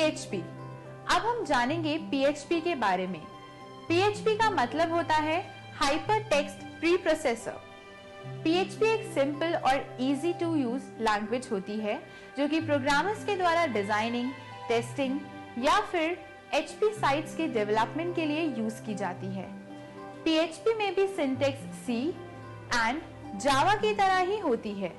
PHP। अब हम जानेंगे PHP के बारे में। PHP का मतलब होता है hyper text pre processor. PHP एक सिंपल और इजी टू यूज लैंग्वेज होती है जो कि प्रोग्रामर्स के द्वारा डिजाइनिंग, टेस्टिंग या फिर HP साइट्स के डेवलपमेंट के लिए यूज की जाती है। PHP में भी सिंटैक्स C एंड जावा की तरह ही होती है,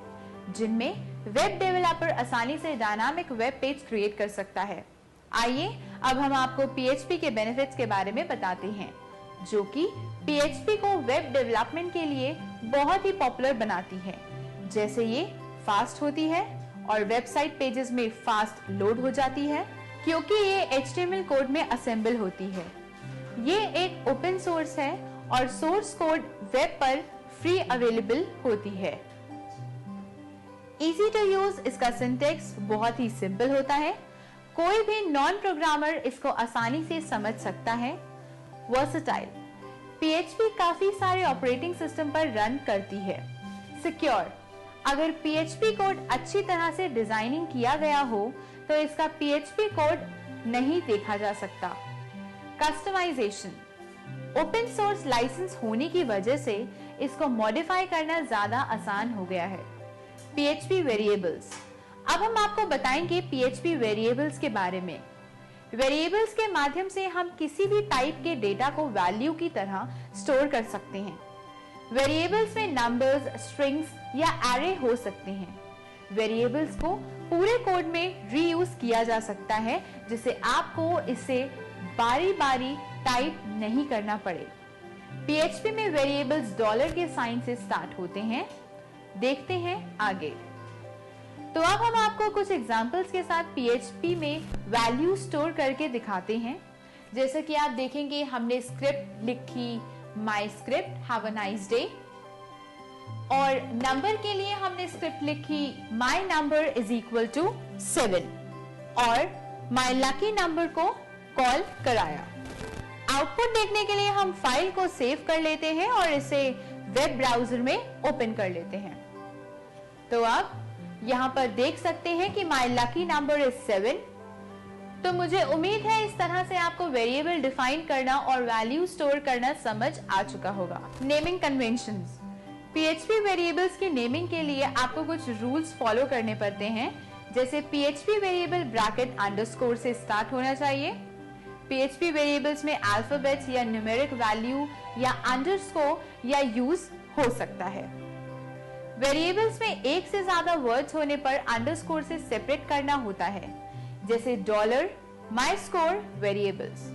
जिनमें वेब डेवलपर आसानी से डायनामिक वेब पेज क्रिएट कर सकता है। आइए अब हम आपको PHP के बेनिफिट्स के बारे में बताते हैं, जो कि PHP को वेब डेवलपमेंट के लिए बहुत ही पॉपुलर बनाती है। जैसे ये फास्ट होती है और वेबसाइट पेजेस में फास्ट लोड हो जाती है क्योंकि ये HTML कोड में असेंबल होती है। ये एक ओपन सोर्स है और सोर्स कोड वेब पर फ्री अवेलेबल होती है। इजी टू यूज इसका सिंटैक्स बहुत ही सिंपल होता है, कोई भी नॉन प्रोग्रामर इसको आसानी से समझ सकता है। वर्सेटाइल, PHP काफी सारे ऑपरेटिंग सिस्टम पर रन करती है। सिक्योर, अगर PHP कोड अच्छी तरह से डिजाइनिंग किया गया हो तो इसका PHP कोड नहीं देखा जा सकता। कस्टमाइजेशन, ओपन सोर्स लाइसेंस होने की वजह से इसको मॉडिफाई करना ज्यादा आसान हो गया है। PHP वेरिएबल्स, अब हम आपको बताएंगे PHP वेरिएबल्स के बारे में। वेरिएबल्स के माध्यम से हम किसी भी टाइप के डेटा को वैल्यू की तरह स्टोर कर सकते हैं। वेरिएबल्स में नंबर्स, स्ट्रिंग्स या एरे हो सकते हैं। वेरिएबल्स को पूरे कोड में रीयूज किया जा सकता है, जिससे आपको इसे बारी बारी टाइप नहीं करना पड़े। PHP में वेरिएबल्स डॉलर के साइन से स्टार्ट होते हैं। देखते हैं आगे। तो अब हम आपको कुछ एग्जांपल्स के साथ PHP में वैल्यू स्टोर करके दिखाते हैं। जैसे कि आप देखेंगे, हमने स्क्रिप्ट लिखी my script have a nice day, और नंबर के लिए हमने स्क्रिप्ट लिखी my number is equal to 7 और माई लकी नंबर को कॉल कराया। आउटपुट देखने के लिए हम फाइल को सेव कर लेते हैं और इसे वेब ब्राउजर में ओपन कर लेते हैं। तो आप यहाँ पर देख सकते हैं कि माई लकी नंबर इज 7। तो मुझे उम्मीद है इस तरह से आपको वेरिएबल डिफाइन करना और वैल्यू स्टोर करना समझ आ चुका होगा। नेमिंग कन्वेंशंस, PHP वेरिएबल्स की नेमिंग के लिए आपको कुछ रूल्स फॉलो करने पड़ते हैं। जैसे PHP वेरिएबल ब्रैकेट अंडरस्कोर से स्टार्ट होना चाहिए। PHP वेरिएबल्स में अल्फाबेट्स या न्यूमेरिक वैल्यू या अंडरस्कोर या यूज हो सकता है। वेरिएबल्स में एक से ज्यादा वर्ड्स होने पर अंडरस्कोर से सेपरेट करना होता है, जैसे डॉलर, माई स्कोर वेरिएबल्स।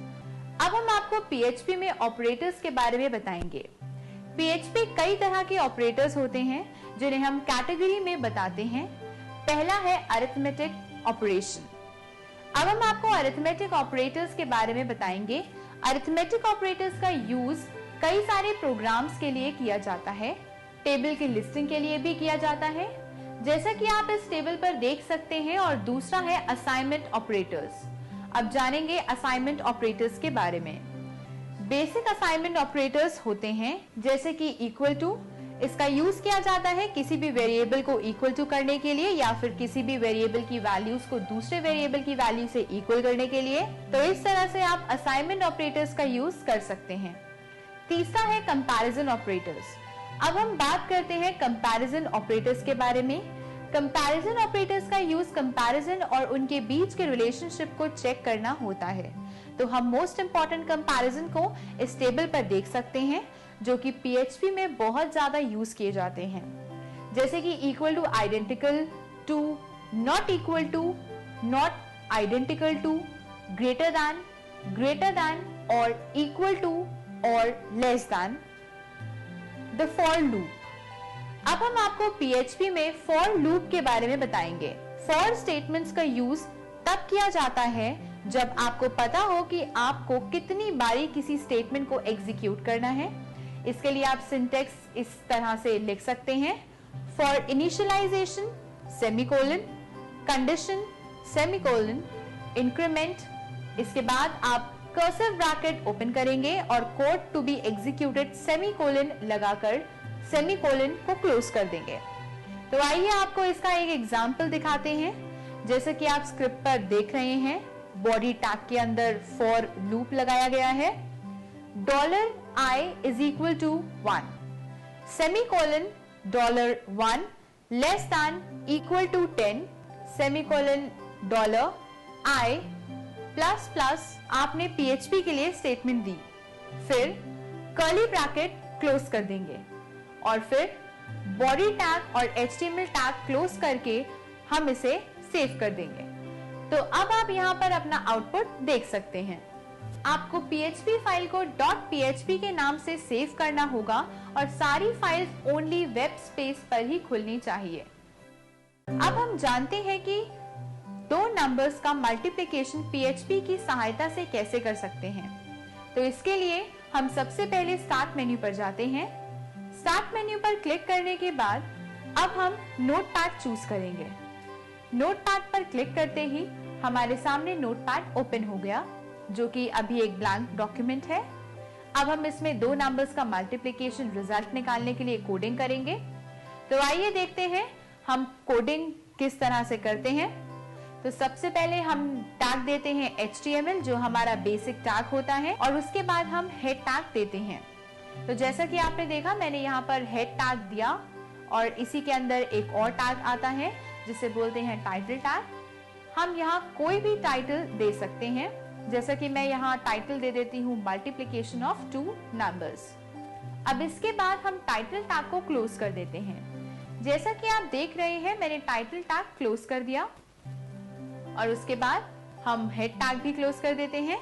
अब हम आपको PHP में ऑपरेटर्स के बारे में बताएंगे। PHP कई तरह के ऑपरेटर्स होते हैं जिन्हें हम कैटेगरी में बताते हैं। पहला है अरिथमेटिक ऑपरेशन। अब हम आपको अरिथमेटिक ऑपरेटर्स के बारे में बताएंगे। अरिथमेटिक ऑपरेटर्स का यूज कई सारे प्रोग्राम्स के लिए किया जाता है। टेबल की लिस्टिंग के लिए भी किया जाता है, जैसा कि आप इस टेबल पर देख सकते हैं। और दूसरा है असाइनमेंट ऑपरेटर्स। अब जानेंगे असाइनमेंट ऑपरेटर्स के बारे में। बेसिक असाइनमेंट ऑपरेटर्स होते हैं जैसे कि इक्वल टू। इसका यूज किया जाता है किसी भी वेरिएबल को इक्वल टू करने के लिए या फिर किसी भी वेरिएबल की वैल्यूज को दूसरे वेरिएबल की वैल्यू से इक्वल करने के लिए। तो इस तरह से आप असाइनमेंट ऑपरेटर्स का यूज कर सकते हैं। तीसरा है कंपैरिजन ऑपरेटर्स। अब हम बात करते हैं कंपैरिजन ऑपरेटर्स के बारे में। कंपैरिजन ऑपरेटर्स का यूज कंपैरिजन और उनके बीच के रिलेशनशिप को चेक करना होता है। तो हम मोस्ट इंपॉर्टेंट कंपैरिजन को इस टेबल पर देख सकते हैं, जो कि PHP में बहुत ज्यादा यूज किए जाते हैं। जैसे कि equal to, identical to, not equal to, not identical to, greater than और इक्वल टू और less than. The for loop. अब हम आपको PHP में फॉर लूप के बारे में बताएंगे। फॉर स्टेटमेंट्स का यूज तब किया जाता है जब आपको पता हो कि आपको कितनी बारी किसी स्टेटमेंट को एग्जीक्यूट करना है। इसके लिए आप सिंटैक्स इस तरह से लिख सकते हैं। For initialization semicolon, condition semicolon, increment. इसके बाद आप कर्सर ब्रैकेट ओपन करेंगे और code to be executed semicolon लगाकर सेमीकोलन को क्लोज कर देंगे। तो आइए आपको इसका एक एग्जांपल दिखाते हैं। जैसे कि आप स्क्रिप्ट पर देख रहे हैं, बॉडी टैग के अंदर फॉर लूप लगाया गया है। $i is equal to 1, semicolon $1 less than equal to 10, semicolon $i plus plus आपने PHP के लिए स्टेटमेंट दी, फिर कर्ली ब्रैकेट क्लोज कर देंगे और फिर बॉडी टैग और HTML टैग क्लोज करके हम इसे सेव कर देंगे। तो अब आप यहाँ पर अपना आउटपुट देख सकते हैं। आपको PHP फाइल को .php के नाम से सेव करना होगा और सारी फाइल्स ओनली वेब स्पेस पर ही खुलनी चाहिए। अब हम जानते हैं कि दो नंबर्स का मल्टीप्लिकेशन PHP की सहायता से कैसे कर सकते हैं। तो इसके लिए हम सबसे पहले स्टार्ट मेन्यू पर जाते हैं। स्टार्ट मेन्यू पर क्लिक करने के बाद अब हम नोटपैड चूज करेंगे। नोटपैड पर क्लिक करते ही हमारे सामने नोटपैड ओपन हो गया, जो कि अभी एक ब्लैंक डॉक्यूमेंट है। अब हम इसमें दो नंबर्स का मल्टीप्लिकेशन रिजल्ट निकालने के लिए कोडिंग करेंगे। तो आइए देखते हैं हम कोडिंग किस तरह से करते हैं। तो सबसे पहले हम टैग देते हैं HTML, जो हमारा बेसिक टैग होता है, और उसके बाद हम हेड टैग देते हैं। तो जैसा कि आपने देखा, मैंने यहाँ पर हेड टैग दिया और इसी के अंदर एक और टैग आता है जिसे बोलते हैं टाइटल टैग। हम यहाँ कोई भी टाइटल दे सकते हैं, जैसा कि मैं यहाँ टाइटल दे देती हूँ मल्टीप्लिकेशन ऑफ 2 नंबर्स। अब इसके बाद हम टाइटल टैग को क्लोज कर देते हैं। जैसा कि आप देख रहे हैं, मैंने टाइटल टैग क्लोज कर दिया और उसके बाद हम हेड टैग भी क्लोज कर देते हैं।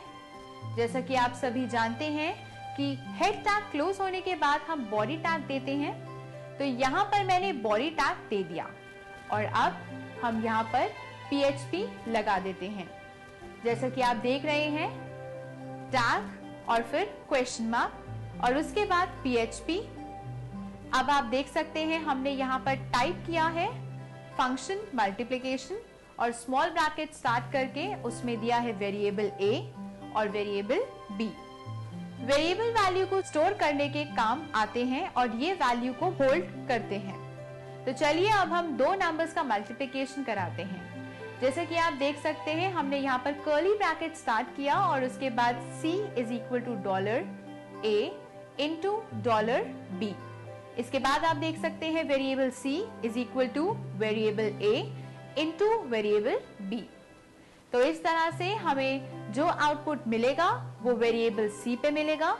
जैसा कि आप सभी जानते हैं कि हेड टैग क्लोज होने के बाद हम बॉडी टैग देते हैं। तो यहाँ पर मैंने बॉडी टैग दे दिया और अब हम यहाँ पर PHP लगा देते हैं। जैसा कि आप देख रहे हैं, टैग और फिर क्वेश्चन मार्क और उसके बाद PHP। अब आप देख सकते हैं हमने यहाँ पर टाइप किया है फंक्शन मल्टीप्लिकेशन और स्मॉल ब्रैकेट स्टार्ट करके उसमें दिया है वेरिएबल A और वेरिएबल B। वेरिएबल वैल्यू को स्टोर करने के काम आते हैं और ये वैल्यू को होल्ड करते हैं। तो चलिए अब हम दो नंबर्स का मल्टीप्लिकेशन कराते हैं। जैसे कि आप देख सकते हैं, हमने यहाँ पर कर्ली ब्रैकेट स्टार्ट किया और उसके बाद C is equal to $A into $B। इसके बाद आप देख सकते हैं variable C is equal to variable A into variable B। तो इस तरह से हमें जो आउटपुट मिलेगा वो वेरिएबल C पे मिलेगा।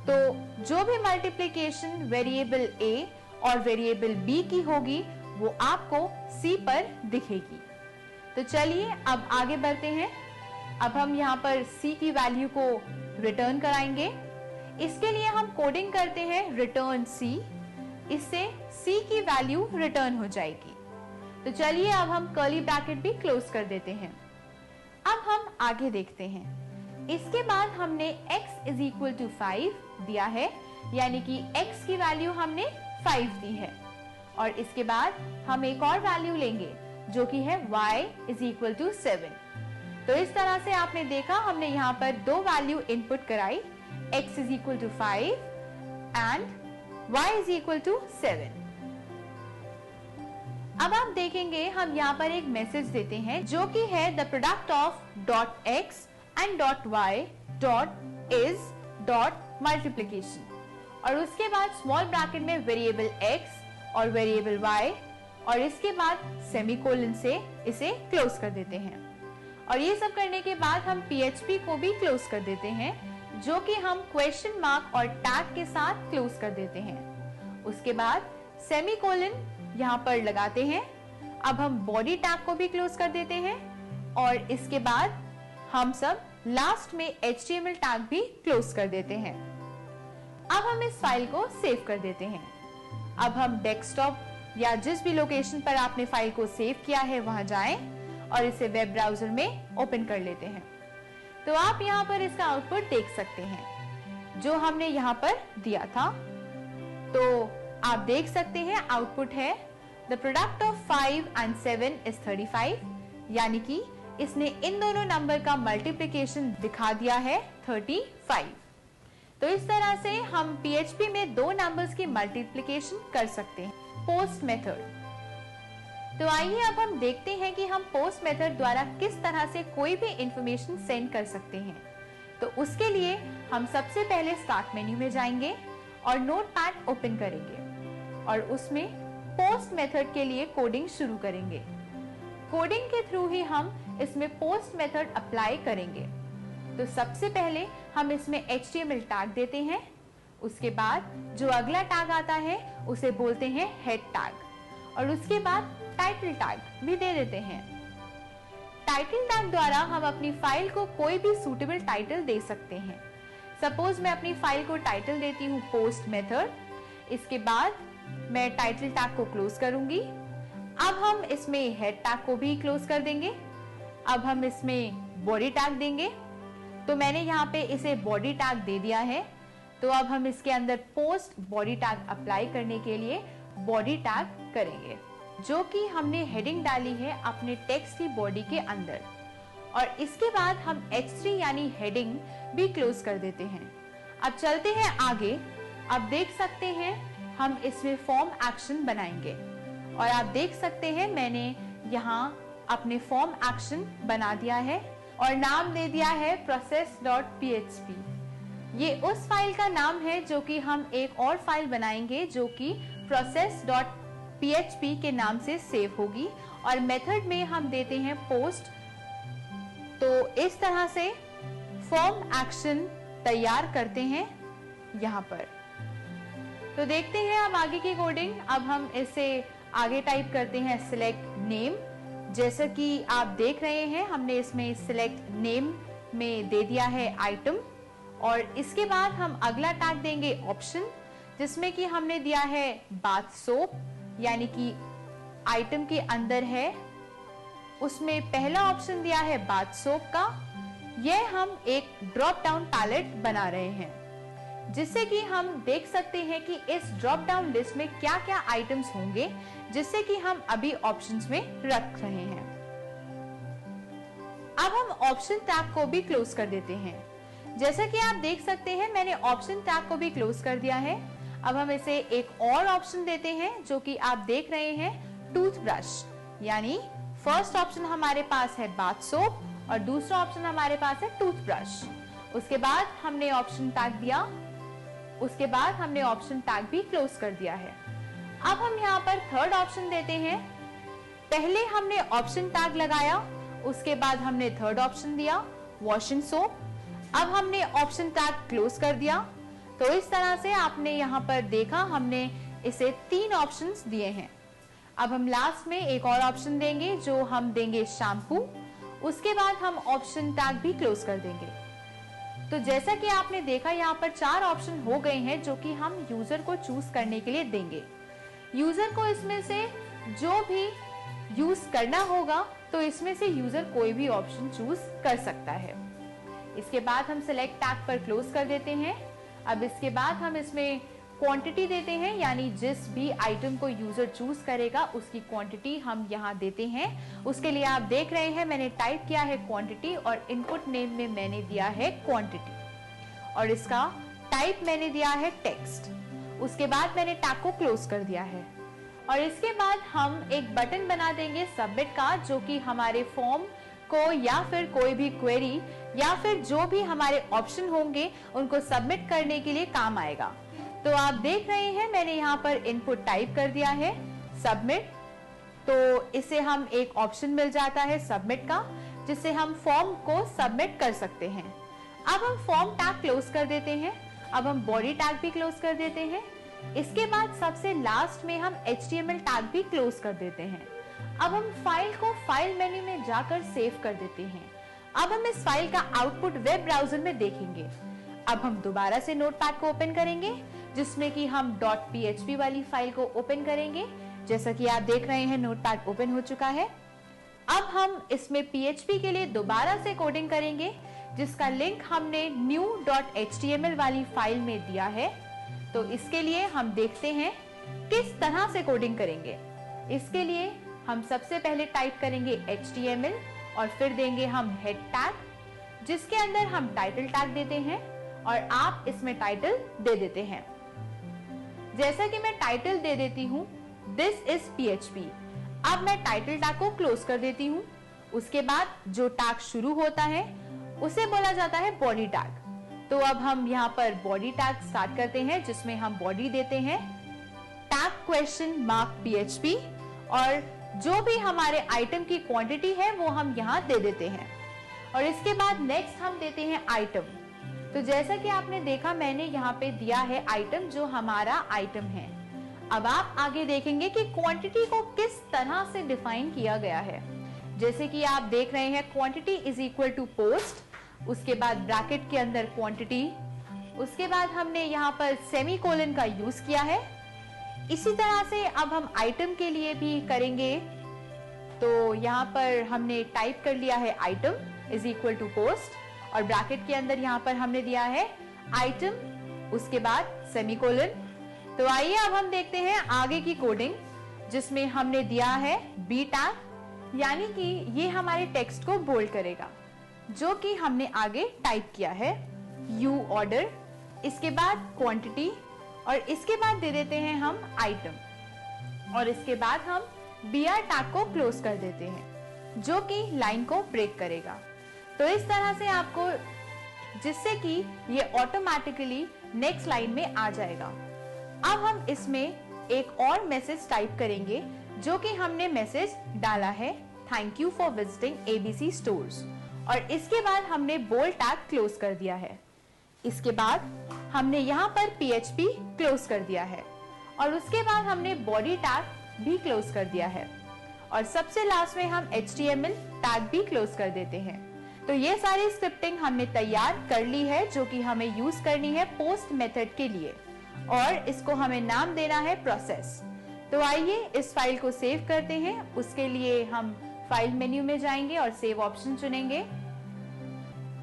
तो जो भी मल्टीप्लिकेशन वेरिएबल A और वेरिएबल B की होगी वो आपको C पर दिखेगी। तो चलिए अब आगे बढ़ते हैं। अब हम यहाँ पर C की वैल्यू को रिटर्न कराएंगे। इसके लिए हम कोडिंग करते हैं रिटर्न C, इससे C की वैल्यू रिटर्न हो जाएगी। तो चलिए अब हम कर्ली ब्रैकेट भी क्लोज कर देते हैं। अब हम आगे देखते हैं। इसके बाद हमने x is equal to 5 दिया है, यानी कि x की वैल्यू हमने 5 दी है और इसके बाद हम एक और वैल्यू लेंगे जो कि है y is equal to 7। तो इस तरह से आपने देखा, हमने यहाँ पर दो वैल्यू इनपुट कराई, x is equal to 5 and y is equal to 7। अब आप देखेंगे हम यहाँ पर एक मैसेज देते हैं जो कि है the product of .x and .y .is .multiplication और उसके बाद स्मॉल ब्रैकेट में वेरिएबल x और वेरिएबल y और इसके बाद सेमीकोलन से इसे क्लोज कर देते हैं। और ये सब करने के बाद हम PHP को भी क्लोज कर देते हैं, जो कि हम क्वेश्चन मार्क और टैग के साथ क्लोज कर देते हैं। उसके बाद सेमीकोलन यहाँ पर लगाते हैं। अब हम बॉडी टैग को भी क्लोज कर देते हैं और इसके बाद हम सब लास्ट में HTML टैग भी क्लोज कर देते हैं। अब हम इस फाइल को सेव कर देते हैं। अब हम डेस्कटॉप या जिस भी लोकेशन पर आपने फाइल को सेव किया है वहां जाएं और इसे वेब ब्राउजर में ओपन कर लेते हैं। तो आप यहाँ पर इसका आउटपुट देख सकते हैं जो हमने यहाँ पर दिया था। तो आप देख सकते हैं आउटपुट है the product of 5 and 7 is 35, यानी कि इसने इन दोनों नंबर का मल्टीप्लिकेशन दिखा दिया है 35। तो इस तरह से हम PHP में दो नंबर्स की मल्टीप्लिकेशन कर सकते हैं। Post method. तो आइए अब हम देखते हैं कि हम पोस्ट मेथड द्वारा किस तरह से कोई भी इंफॉर्मेशन सेंड कर सकते हैं। तो उसके लिए हम सबसे पहले स्टार्ट मेन्यू में जाएंगे और नोटपैड ओपन करेंगे और उसमें पोस्ट मेथड के लिए कोडिंग शुरू करेंगे। कोडिंग के थ्रू ही हम इसमें पोस्ट मेथड अप्लाई करेंगे। तो सबसे पहले हम इसमें HTML टैग देते हैं। उसके बाद जो अगला टैग आता है उसे बोलते हैं हेड टैग और उसके बाद टाइटल टैग भी दे देते हैं। टाइटल टैग द्वारा हम अपनी फाइल को कोई भी सूटेबल टाइटल दे सकते हैं। सपोज मैं अपनी फाइल को टाइटल देती हूँ पोस्ट मेथड। इसके बाद मैं टाइटल टैग को क्लोज करूंगी। अब हम इसमें हेड टैग को भी क्लोज कर देंगे। अब हम इसमें बॉडी टैग देंगे। तो मैंने यहाँ पे इसे बॉडी टैग दे दिया है। तो अब हम इसके अंदर पोस्ट बॉडी टैग अप्लाई करने के लिए बॉडी टैग करेंगे, जो कि हमने हेडिंग डाली है अपने टेक्स्ट की बॉडी के अंदर। और इसके बाद हम H3 यानी हेडिंग भी क्लोज कर देते हैं। अब चलते हैं आगे। अब देख सकते हैं हम इसमें फॉर्म एक्शन बनाएंगे और आप देख सकते हैं मैंने यहाँ अपने फॉर्म एक्शन बना दिया है और नाम दे दिया है process.php। ये उस फाइल का नाम है जो कि हम एक और फाइल बनाएंगे जो कि process.php के नाम से सेव होगी और मेथड में हम देते हैं पोस्ट। तो इस तरह से फॉर्म एक्शन तैयार करते हैं यहाँ पर। तो देखते हैं हम आगे की कोडिंग। अब हम इसे आगे टाइप करते हैं सिलेक्ट नेम। जैसा कि आप देख रहे हैं हमने इसमें सिलेक्ट नेम में दे दिया है आइटम और इसके बाद हम अगला टैग देंगे ऑप्शन, जिसमें कि हमने दिया है बाथ सोप, यानी कि आइटम के अंदर है उसमें पहला ऑप्शन दिया है बाथ सोप का। यह हम एक ड्रॉप डाउन पैलेट बना रहे हैं, जिससे कि हम देख सकते हैं कि इस ड्रॉप डाउन लिस्ट में क्या क्या आइटम्स होंगे, जिससे कि हम अभी ऑप्शंस में रख रहे हैं। अब हम ऑप्शन टैग को भी क्लोज कर देते हैं। जैसा कि आप देख सकते हैं मैंने ऑप्शन टैग को भी क्लोज कर दिया है। अब हम इसे एक और ऑप्शन देते हैं जो कि आप देख रहे हैं टूथब्रश, यानी फर्स्ट ऑप्शन हमारे पास है बाथ सोप और दूसरा ऑप्शन हमारे पास है टूथब्रश। उसके बाद हमने ऑप्शन टैग दिया, उसके बाद हमने ऑप्शन टैग भी क्लोज कर दिया है। अब हम यहाँ पर थर्ड ऑप्शन देते हैं। पहले हमने ऑप्शन टैग लगाया, उसके बाद हमने थर्ड ऑप्शन दिया वॉशिंग सोप। अब हमने ऑप्शन टैग क्लोज कर दिया। तो इस तरह से आपने यहाँ पर देखा हमने इसे 3 ऑप्शंस दिए हैं। अब हम लास्ट में एक और ऑप्शन देंगे जो हम देंगे शैम्पू। उसके बाद हम ऑप्शन टैग भी क्लोज कर देंगे। तो जैसा कि आपने देखा यहाँ पर 4 ऑप्शन हो गए हैं जो कि हम यूजर को चूज करने के लिए देंगे। यूजर को इसमें से जो भी यूज करना होगा तो इसमें से यूजर कोई भी ऑप्शन चूज कर सकता है। इसके बाद हम सिलेक्ट टैग पर क्लोज कर देते हैं। अब इसके बाद हम इसमें क्वांटिटी देते हैं, यानी जिस भी आइटम को यूजर चूज करेगा उसकी क्वांटिटी हम यहाँ देते हैं। उसके लिए आप देख रहे हैं मैंने टाइप किया है क्वांटिटी और इनपुट नेम में मैंने दिया है क्वांटिटी और इसका टाइप मैंने दिया है टेक्स्ट। उसके बाद मैंने टैग को क्लोज कर दिया है और इसके बाद हम एक बटन बना देंगे सबमिट का, जो कि हमारे फॉर्म को या फिर कोई भी क्वेरी या फिर जो भी हमारे ऑप्शन होंगे उनको सबमिट करने के लिए काम आएगा। तो आप देख रहे हैं मैंने यहाँ पर इनपुट टाइप कर दिया है सबमिट। तो इसे हम एक ऑप्शन मिल जाता है सबमिट का, जिससे हम फॉर्म को सबमिट कर सकते हैं। अब हम फॉर्म टैग क्लोज कर देते हैं। अब हम बॉडी टैग भी क्लोज कर देते हैं। इसके बाद सबसे लास्ट में हम HTML टैग भी क्लोज कर देते हैं। अब हम फाइल को फाइल मेन्यू में जाकर सेव कर देते हैं। अब हम इस फाइल का आउटपुट वेब ब्राउजर में देखेंगे। अब हम दोबारा से नोटपैड को ओपन करेंगे, जिसमें कि हम .php वाली फाइल को ओपन करेंगे। जैसा कि आप देख रहे हैं नोटपैड ओपन हो चुका है। अब हम इसमें PHP के लिए दोबारा से कोडिंग करेंगे, जिसका लिंक हमने new.html वाली फाइल में दिया है। तो इसके लिए हम देखते हैं किस तरह से कोडिंग करेंगे। इसके लिए हम सबसे पहले टाइप करेंगे HTML और फिर देंगे हम हेड टैग, जिसके अंदर हम टाइटल टैग देते हैं और आप इसमें टाइटल दे देते हैं। जैसा कि मैं टाइटल दे देती हूं दिस इज PHP। अब मैं टाइटल टैग को क्लोज कर देती हूँ। उसके बाद जो टैग शुरू होता है उसे बोला जाता है बॉडी टैग। तो अब हम यहाँ पर बॉडी टैग स्टार्ट करते हैं, जिसमें हम बॉडी देते हैं टैग क्वेश्चन मार्क PHP, और जो भी हमारे आइटम की क्वांटिटी है वो हम यहाँ दे देते हैं। और इसके बाद नेक्स्ट हम देते हैं आइटम। तो जैसा कि आपने देखा मैंने यहाँ पे दिया है आइटम, जो हमारा आइटम है। अब आप आगे देखेंगे कि क्वांटिटी को किस तरह से डिफाइन किया गया है। जैसे कि आप देख रहे हैं quantity is equal to post, उसके बाद ब्रैकेट के अंदर क्वांटिटी, उसके बाद हमने यहाँ पर सेमीकोलन का यूज किया है। इसी तरह से अब हम आइटम के लिए भी करेंगे। तो यहाँ पर हमने टाइप कर लिया है item is equal to post, और ब्रैकेट के अंदर यहाँ पर हमने दिया है आइटम, उसके बाद सेमीकोलन। तो आइए अब हम देखते हैं आगे की कोडिंग, जिसमें हमने दिया है बी टैग, यानी कि ये हमारे टेक्स्ट को बोल्ड करेगा, जो कि हमने आगे टाइप किया है यू ऑर्डर, इसके बाद क्वांटिटी, और इसके बाद दे देते हैं हम आइटम, और इसके बाद हम BR टैग को क्लोज कर देते हैं, जो कि लाइन को ब्रेक करेगा। तो इस तरह से आपको, जिससे कि ये ऑटोमेटिकली नेक्स्ट लाइन में आ जाएगा। अब हम इसमें एक और मैसेज टाइप करेंगे, जो कि हमने मैसेज डाला है thank you for visiting ABC stores, और इसके बाद हमने बोल्ड टैग क्लोज कर दिया है। इसके बाद हमने यहाँ पर PHP क्लोज कर दिया है, और उसके बाद हमने बॉडी टैग भी क्लोज कर दिया है, और सबसे लास्ट में हम HTML टैग भी क्लोज कर देते हैं। तो ये सारी स्क्रिप्टिंग हमने तैयार कर ली है, जो कि हमें यूज करनी है पोस्ट मेथड के लिए, और इसको हमें नाम देना है प्रोसेस। तो आइए इस फाइल को सेव करते हैं। उसके लिए हम फाइल मेन्यू में जाएंगे और सेव ऑप्शन चुनेंगे।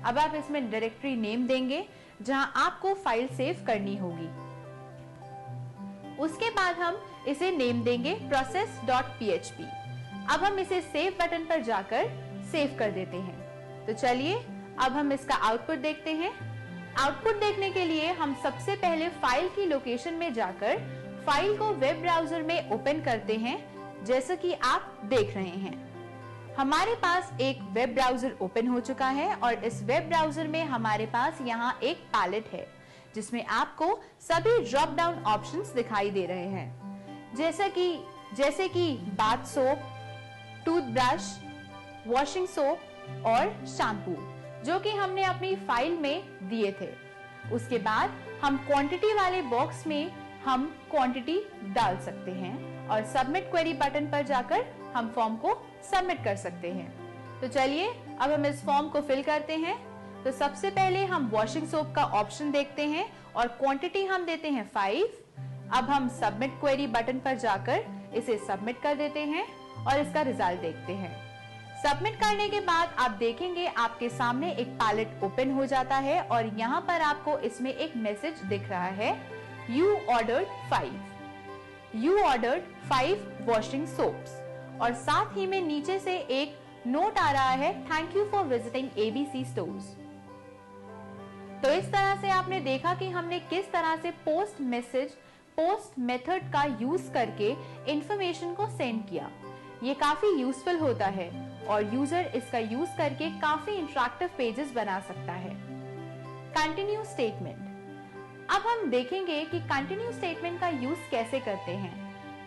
अब आप इसमें डायरेक्टरी नेम देंगे जहां आपको फाइल सेव करनी होगी। उसके बाद हम इसे नेम देंगे process.php। अब हम इसे सेव बटन पर जाकर सेव कर देते हैं। तो चलिए अब हम इसका आउटपुट देखते हैं। आउटपुट देखने के लिए हम सबसे पहले फाइल की लोकेशन में जाकर फाइल को वेब ब्राउजर में ओपन करते हैं, जैसा कि आप देख रहे हैं। हमारे पास एक वेब ब्राउजर ओपन हो चुका है, और इस वेब ब्राउजर में हमारे पास यहाँ एक पैलेट है, जिसमें आपको सभी ड्रॉप डाउन ऑप्शंस दिखाई दे रहे हैं, जैसे कि bath soap, toothbrush, washing soap और शैम्पू, जो कि हमने अपनी फाइल में दिए थे। उसके बाद हम क्वांटिटी वाले बॉक्स में हम क्वांटिटी डाल सकते हैं, और सबमिट क्वेरी बटन पर जाकर हम फॉर्म को सबमिट कर सकते हैं। तो चलिए अब हम इस फॉर्म को फिल करते हैं। तो सबसे पहले हम वॉशिंग सोप का ऑप्शन देखते हैं, और क्वांटिटी हम देते हैं 5। अब हम सबमिट क्वेरी बटन पर जाकर इसे सबमिट कर देते हैं, और इसका रिजल्ट देखते हैं। सबमिट करने के बाद आप देखेंगे आपके सामने एक पैलेट ओपन हो जाता है, और यहाँ पर आपको इसमें एक मैसेज दिख रहा है यू ऑर्डर्ड 5 वॉशिंग सोप्स, और साथ ही में नीचे से एक नोट आ रहा है thank you for visiting ABC stores. तो इस तरह से आपने देखा कि हमने किस तरह से पोस्ट मेथड का यूज करके इंफॉर्मेशन को सेंड किया। ये काफी यूजफुल होता है, और यूजर इसका यूज करके काफी इंटरैक्टिव पेजेस बना सकता है। Continue statement. अब हम देखेंगे कि कंटिन्यू स्टेटमेंट का यूज कैसे करते हैं।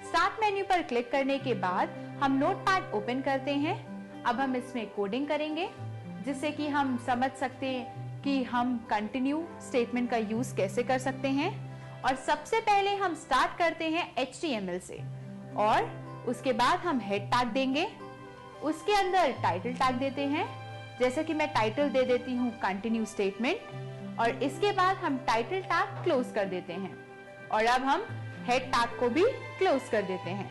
स्टार्ट मेन्यू पर क्लिक करने के बाद हम नोटपैड ओपन करते हैं। अब हम इसमें कोडिंग करेंगे, जिससे कि हम समझ सकते हैं कि हम कंटिन्यू स्टेटमेंट का यूज कैसे कर सकते हैं। और सबसे पहले हम स्टार्ट करते हैं HTML से, और उसके बाद हम हेड टैग देंगे। उसके अंदर टाइटल टैग देते हैं, जैसे कि मैं टाइटल दे देती हूँ कंटिन्यू स्टेटमेंट, और इसके बाद हम टाइटल टैग क्लोज कर देते हैं, और अब हम हेड टैग को भी क्लोज कर देते हैं।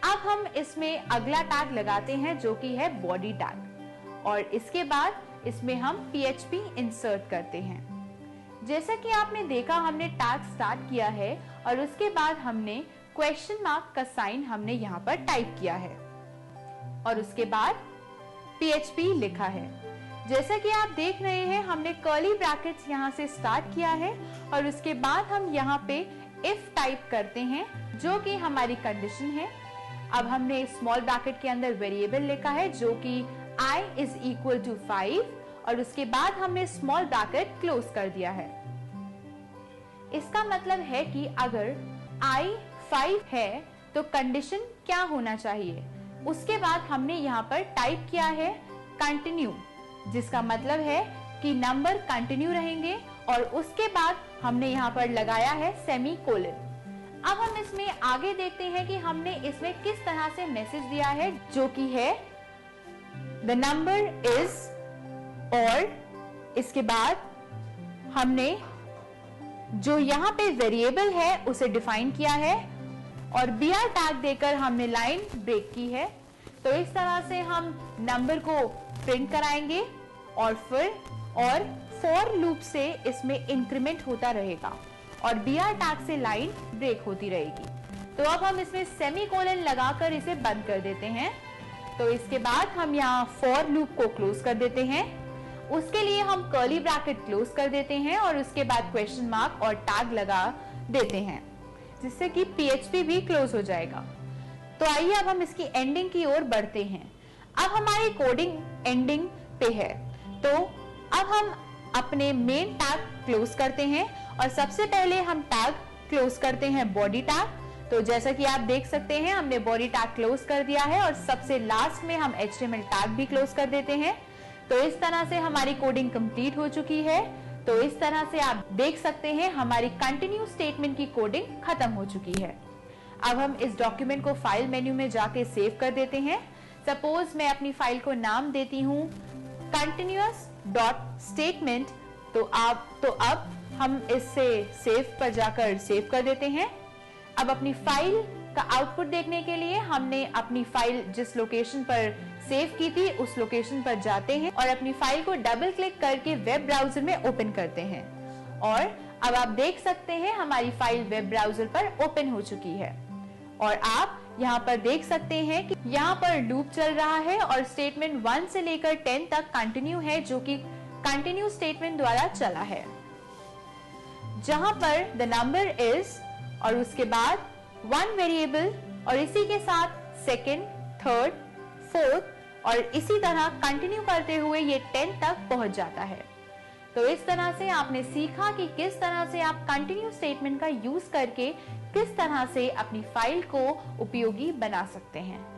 अब हम इसमें अगला टैग लगाते हैं, जो कि है बॉडी टैग, और इसके बाद इसमें हम PHP इंसर्ट करते हैं। जैसा कि आपने देखा हमने टैग स्टार्ट किया है, और उसके बाद हमने क्वेश्चन मार्क का साइन हमने यहाँ पर टाइप किया है, और उसके बाद PHP लिखा है। जैसा कि आप देख रहे हैं हमने कर्ली ब्रैकेट्स यहाँ से स्टार्ट किया है, और उसके बाद हम यहाँ पे इफ टाइप करते हैं, जो कि हमारी कंडीशन है। अब हमने स्मॉल ब्रैकेट के अंदर वेरिएबल लिखा है जो कि i इज इक्वल टू 5 और उसके बाद हमने स्मॉल ब्रैकेट क्लोज कर दिया है। इसका मतलब है कि अगर i 5 है तो कंडीशन क्या होना चाहिए। उसके बाद हमने यहाँ पर टाइप किया है कंटिन्यू, जिसका मतलब है कि नंबर कंटिन्यू रहेंगे और उसके बाद हमने यहाँ पर लगाया है सेमीकोलन। अब हम इसमें आगे देखते हैं कि हमने इसमें किस तरह से मैसेज दिया है, जो कि है द नंबर इज, और इसके बाद हमने जो यहाँ पे वेरिएबल है उसे डिफाइन किया है और br टैग देकर हमने लाइन ब्रेक की है। तो इस तरह से हम नंबर को प्रिंट कराएंगे और फिर फॉर लूप से इसमें इंक्रीमेंट होता रहेगा और br टैग से लाइन ब्रेक होती रहेगी। तो अब हम इसमें सेमीकोलन लगाकर इसे बंद कर देते हैं। तो इसके बाद हम यहाँ फॉर लूप को क्लोज कर देते हैं। उसके लिए हम कर्ली ब्रैकेट क्लोज कर देते हैं और उसके बाद क्वेश्चन मार्क और टैग लगा देते हैं, जिससे कि PHP भी क्लोज हो जाएगा। तो आइए अब हम इसकी एंडिंग की ओर बढ़ते हैं। अब हमारी कोडिंग एंडिंग पे है, तो अब हम अपने मेन टैग क्लोज करते हैं और सबसे पहले हम टैग क्लोज करते हैं बॉडी टैग। तो जैसा कि आप देख सकते हैं हमने बॉडी टैग क्लोज कर दिया है और सबसे लास्ट में हम HTML टैग भी क्लोज कर देते हैं। तो इस तरह से हमारी कोडिंग कंप्लीट हो चुकी है। तो इस तरह से आप देख सकते हैं हमारी कंटिन्यू स्टेटमेंट की कोडिंग खत्म हो चुकी है। अब हम इस डॉक्यूमेंट को फाइल मेन्यू में जाके सेव कर देते हैं। सपोज मैं अपनी फाइल को नाम देती हूँ continuous.statement। तो अब हम इससे सेव पर जाकर सेव कर देते हैं। अब अपनी फाइल का आउटपुट देखने के लिए हमने अपनी फाइल जिस लोकेशन पर सेव की थी उस लोकेशन पर जाते हैं और अपनी फाइल को डबल क्लिक करके वेब ब्राउजर में ओपन करते हैं और अब आप देख सकते हैं हमारी फाइल वेब ब्राउजर पर ओपन हो चुकी है। और आप यहाँ पर देख सकते हैं कि यहाँ पर लूप चल रहा है और स्टेटमेंट 1 से लेकर 10 तक कंटिन्यू है, जो कि कंटिन्यू स्टेटमेंट द्वारा चला है, जहां पर द नंबर इज और उसके बाद 1 वेरिएबल और इसी के साथ सेकेंड, थर्ड, फोर्थ और इसी तरह कंटिन्यू करते हुए ये 10 तक पहुंच जाता है। तो इस तरह से आपने सीखा कि किस तरह से आप कंटिन्यू स्टेटमेंट का यूज करके किस तरह से अपनी फाइल को उपयोगी बना सकते हैं।